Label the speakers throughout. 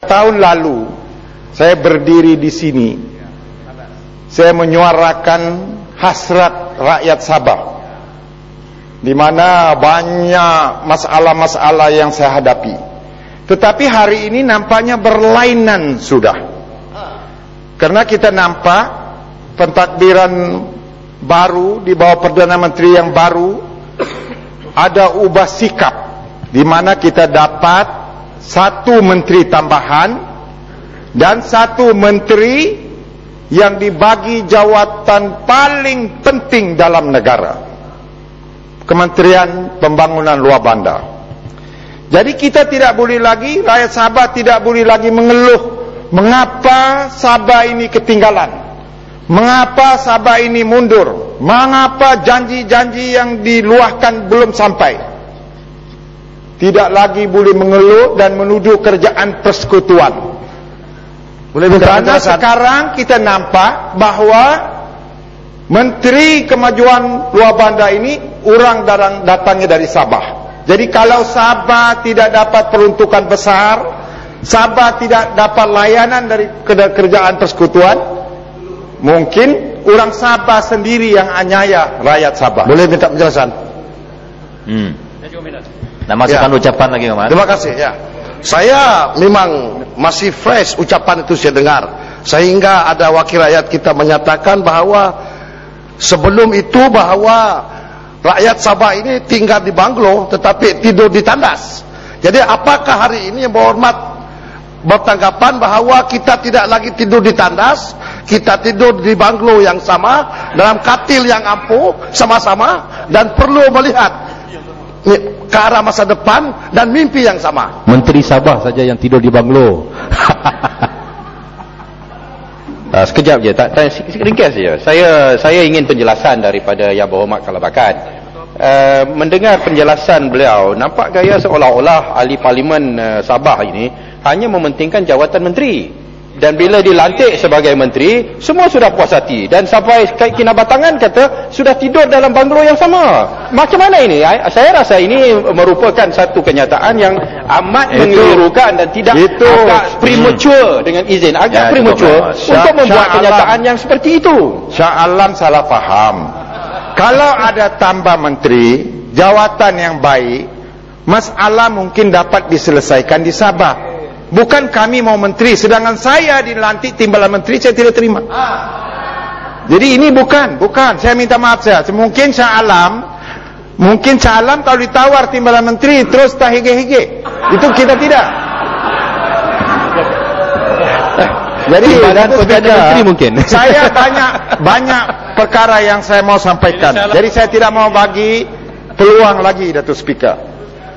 Speaker 1: Tahun lalu saya berdiri di sini, saya menyuarakan hasrat rakyat Sabah, di mana banyak masalah-masalah yang saya hadapi. Tetapi hari ini nampaknya berlainan sudah, karena kita nampak pentadbiran baru di bawah Perdana Menteri yang baru, ada ubah sikap, di mana kita dapat satu menteri tambahan dan satu menteri yang dibagi jawatan paling penting dalam negara, Kementerian Pembangunan Luar Bandar. Jadi kita tidak boleh lagi, rakyat Sabah tidak boleh lagi mengeluh mengapa Sabah ini ketinggalan, mengapa Sabah ini mundur, mengapa janji-janji yang diluahkan belum sampai. Tidak lagi boleh mengeluh dan menuduh kerajaan persekutuan. Karena sekarang kita nampak bahawa Menteri Kemajuan Luar Bandar ini orang datangnya dari Sabah. Jadi kalau Sabah tidak dapat peruntukan besar, Sabah tidak dapat layanan dari kerajaan persekutuan, mungkin orang Sabah sendiri yang aniaya rakyat Sabah. Boleh minta penjelasan?
Speaker 2: Nah, masukkan ucapan lagi, Mas.
Speaker 3: Terima kasih. Ya, saya memang masih fresh ucapan itu saya dengar, sehingga ada wakil rakyat kita menyatakan bahawa sebelum itu bahawa rakyat Sabah ini tinggal di banglo tetapi tidur di tandas. Jadi apakah hari ini yang berhormat bertanggapan bahawa kita tidak lagi tidur di tandas, kita tidur di banglo yang sama, dalam katil yang ampuh sama-sama, dan perlu melihat ke arah masa depan dan mimpi yang sama.
Speaker 2: Menteri Sabah saja yang tidur di banglo. Sekejap je, ringkas saja. Saya ingin penjelasan daripada Yang Berhormat Kalabakan. Mendengar penjelasan beliau, nampak gaya seolah-olah ahli parlimen Sabah ini hanya mementingkan jawatan menteri. Dan bila dilantik sebagai menteri, semua sudah puas hati, dan sampai kinabatangan kata sudah tidur dalam banglo yang sama. Macam mana ini? Saya rasa ini merupakan satu kenyataan yang amat mengelirukan dan tidak agak premature, dengan izin agak premature untuk membuat kenyataan yang seperti itu.
Speaker 1: Shah Alam salah faham. Kalau ada tambah menteri, jawatan yang baik, masalah mungkin dapat diselesaikan di Sabah. Bukan kami mau menteri, sedangkan saya dilantik timbalan menteri, saya tidak terima. Jadi ini bukan, saya minta maaf saya. Mungkin Shah Alam kalau ditawar timbalan menteri terus tak hege-hege. itu kita tidak. Jadi menteri mungkin. Saya banyak perkara yang saya mau sampaikan. Jadi saya tidak mau bagi peluang lagi, Datuk Speaker.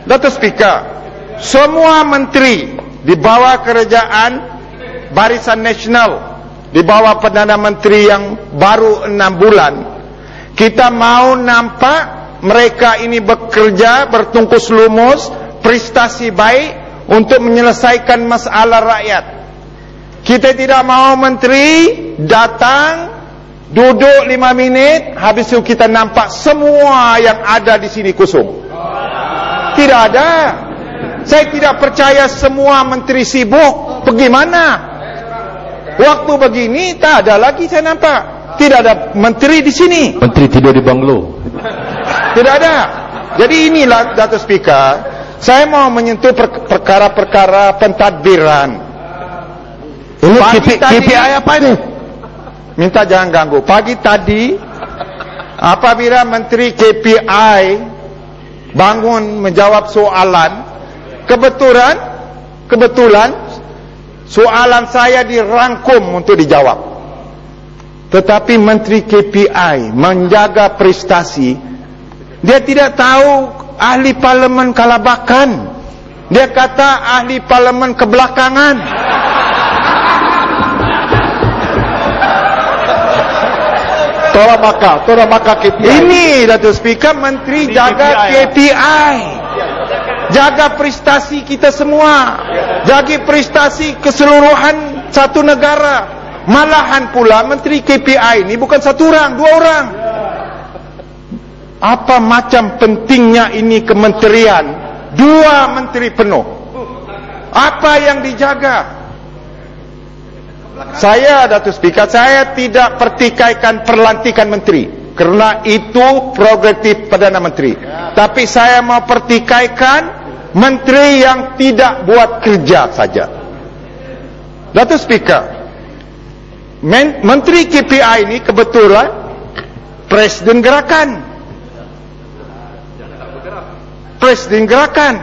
Speaker 1: Datuk Speaker, semua menteri di bawah kerajaan Barisan Nasional, di bawah Perdana Menteri yang baru 6 bulan, kita mau nampak mereka ini bekerja bertungkus lumus, prestasi baik untuk menyelesaikan masalah rakyat. Kita tidak mau menteri datang, duduk 5 minit, habis itu kita nampak semua yang ada di sini kosong. Tidak ada. Saya tidak percaya semua menteri sibuk. Pergi mana? Waktu begini tak ada lagi saya nampak. Tidak ada menteri di sini.
Speaker 2: Menteri tidur di banglo.
Speaker 1: Tidak ada. Jadi inilah, Datuk Speaker, saya mau menyentuh perkara-perkara pentadbiran.
Speaker 3: Ini KPI apa ini?
Speaker 1: Minta jangan ganggu. Pagi tadi apabila Menteri KPI bangun menjawab soalan, kebetulan soalan saya dirangkum untuk dijawab. Tetapi Menteri KPI menjaga prestasi, dia tidak tahu ahli parlimen Kalabakan. Dia kata ahli parlimen kebelakangan. Tora maka KPI. Ini Datuk Speaker, Menteri jaga KPI. Jaga prestasi kita semua, jaga prestasi keseluruhan satu negara. Malahan pula Menteri KPI ini bukan satu orang, 2 orang. Apa macam pentingnya ini kementerian, 2 menteri penuh. Apa yang dijaga? Saya, Datuk Speaker, saya tidak pertikaikan perlantikan menteri, kerana itu prerogatif Perdana Menteri. Tapi saya mau pertikaikan menteri yang tidak buat kerja saja. Datuk Speaker, Menteri KPI ini kebetulan Presiden Gerakan. Presiden Gerakan.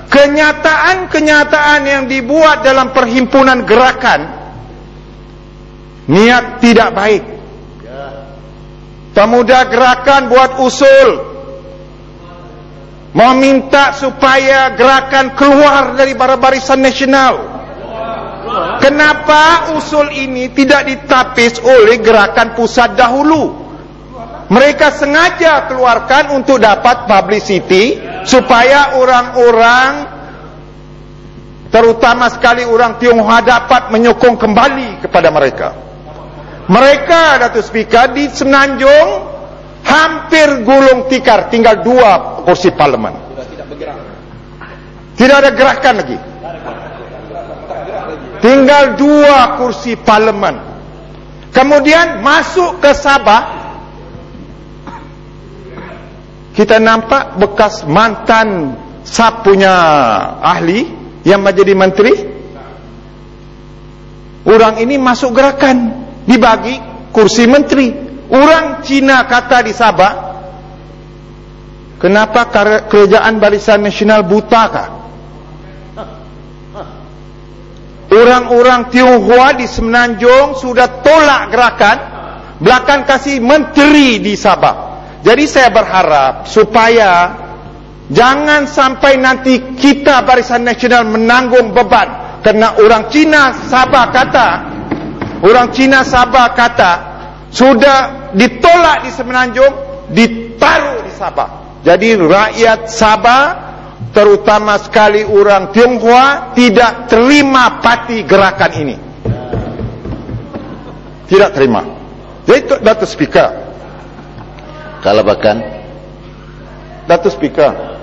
Speaker 1: Kenyataan-kenyataan yang dibuat dalam perhimpunan gerakan, niat tidak baik. Pemuda gerakan buat usul, meminta supaya gerakan keluar dari barisan nasional. Kenapa usul ini tidak ditapis oleh gerakan pusat dahulu? Mereka sengaja keluarkan untuk dapat publicity, supaya orang-orang, terutama sekali orang Tionghoa, dapat menyokong kembali kepada mereka. Mereka, Datuk Speaker, di Semenanjung hampir gulung tikar, tinggal 2 kursi parlimen. Tidak ada gerakan lagi. Tinggal 2 kursi parlimen. Kemudian masuk ke Sabah, kita nampak bekas mantan SAP punya ahli yang menjadi menteri. Orang ini masuk gerakan, dibagi kursi menteri. Orang Cina kata di Sabah, kenapa kerajaan Barisan Nasional butakah? Orang-orang Tionghoa di Semenanjung sudah tolak gerakan, belakang kasih menteri di Sabah. Jadi saya berharap supaya jangan sampai nanti kita Barisan Nasional menanggung beban, kerana orang Cina Sabah kata sudah ditolak di Semenanjung, ditaruh di Sabah. Jadi rakyat Sabah, terutama sekali orang Tionghoa, tidak terima parti gerakan ini. Tidak terima. Jadi Datuk Speaker,
Speaker 4: Kalabakan.
Speaker 1: Datuk Speaker,